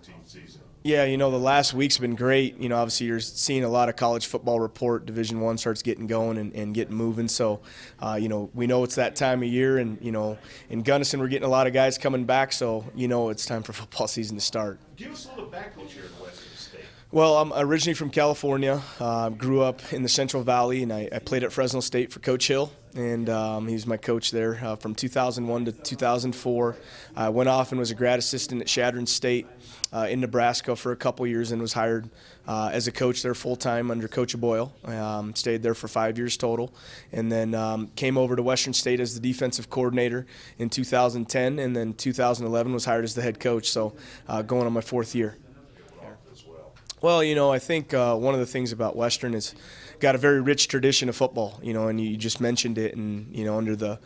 2014 season? Yeah, the last week's been great. Obviously you're seeing a lot of college football report. Division I starts getting going and getting moving. So, we know it's that time of year, and, in Gunnison we're getting a lot of guys coming back. So, it's time for football season to start. Give us a little background here in Western State. Well, I'm originally from California. Grew up in the Central Valley, and I played at Fresno State for Coach Hill, and he was my coach there from 2001 to 2004. I went off and was a grad assistant at Chadron State in Nebraska for a couple years, and was hired as a coach there full-time under Coach Boyle. Stayed there for 5 years total, and then came over to Western State as the defensive coordinator in 2010, and then 2011 was hired as the head coach, so going on my 4th year. Well, I think one of the things about Western is got a very rich tradition of football, and you just mentioned it, and, under the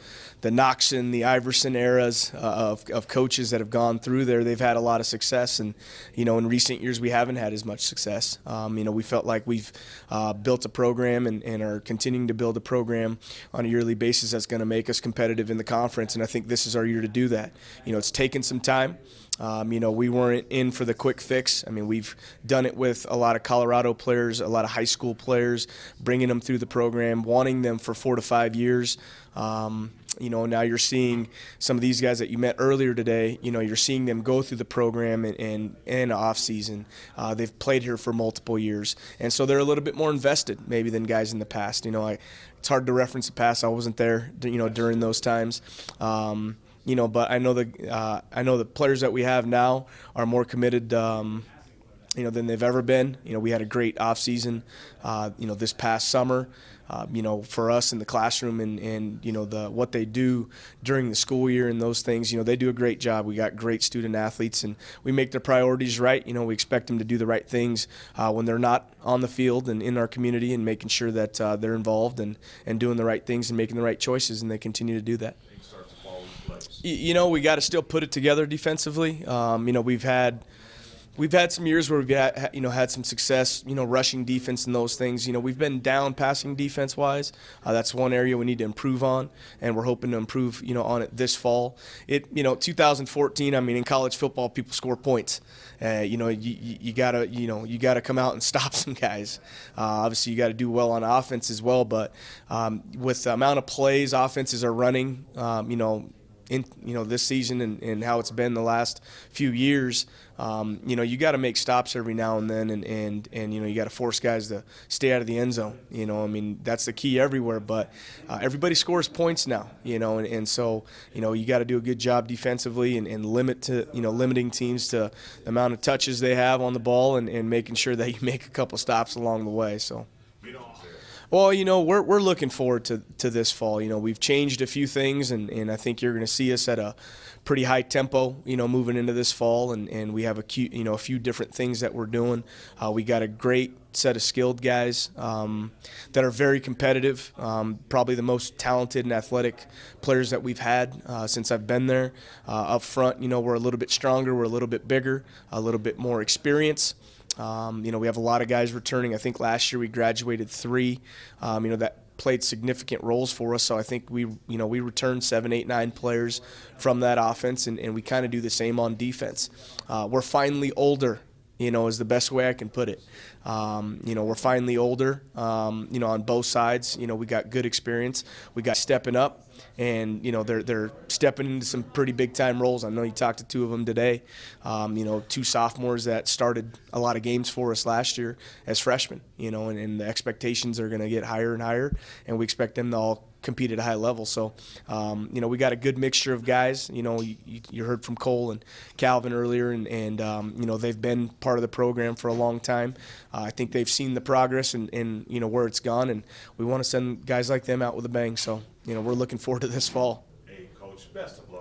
Knoxon, the Iverson eras of coaches that have gone through there, they've had a lot of success, and, in recent years we haven't had as much success. We felt like we've built a program and are continuing to build a program on a yearly basis that's going to make us competitive in the conference, and I think this is our year to do that. It's taken some time. We weren't in for the quick fix. We've done it with a lot of Colorado players, a lot of high school players, bringing them through the program, wanting them for 4 to 5 years. Now you're seeing some of these guys that you met earlier today, you're seeing them go through the program and off season. They've played here for multiple years, and so they're a little bit more invested maybe than guys in the past. It's hard to reference the past. I wasn't there, during those times. But I know the players that we have now are more committed, than they've ever been. We had a great off season, this past summer. For us in the classroom and what they do during the school year and those things, they do a great job. We got great student athletes, and we make their priorities right. We expect them to do the right things when they're not on the field and in our community, and making sure that they're involved and doing the right things and making the right choices, and they continue to do that. We got to still put it together defensively. We've had some years where we've had some success, rushing defense and those things. We've been down passing defense-wise. That's one area we need to improve on, and we're hoping to improve, on it this fall. 2014. In college football, people score points. You gotta come out and stop some guys. Obviously, you got to do well on offense as well. But with the amount of plays offenses are running, this season and how it's been the last few years, you got to make stops every now and then, and you got to force guys to stay out of the end zone. That's the key everywhere. But everybody scores points now, and so you got to do a good job defensively and limiting teams to the amount of touches they have on the ball, and making sure that you make a couple stops along the way. So. Well, we're looking forward to this fall. We've changed a few things, and I think you're going to see us at a pretty high tempo, moving into this fall, and we have a few different things that we're doing. We got a great set of skilled guys that are very competitive, probably the most talented and athletic players that we've had since I've been there. Up front, we're a little bit stronger, we're a little bit bigger, a little bit more experience. We have a lot of guys returning. I think last year we graduated 3, that played significant roles for us. So I think we returned 7, 8, 9 players from that offense, and we kind of do the same on defense. We're finally older, is the best way I can put it. We're finally older, on both sides. We got good experience. We got stepping up, and, they're stepping into some pretty big-time roles. I know you talked to 2 of them today, 2 sophomores that started a lot of games for us last year as freshmen, and the expectations are going to get higher and higher, and we expect them to all compete at a high level. So, we got a good mixture of guys. You heard from Cole and Calvin earlier, and they've been part of the program for a long time. I think they've seen the progress and where it's gone, and we want to send guys like them out with a bang. So, we're looking forward to this fall. Hey, Coach, best of luck.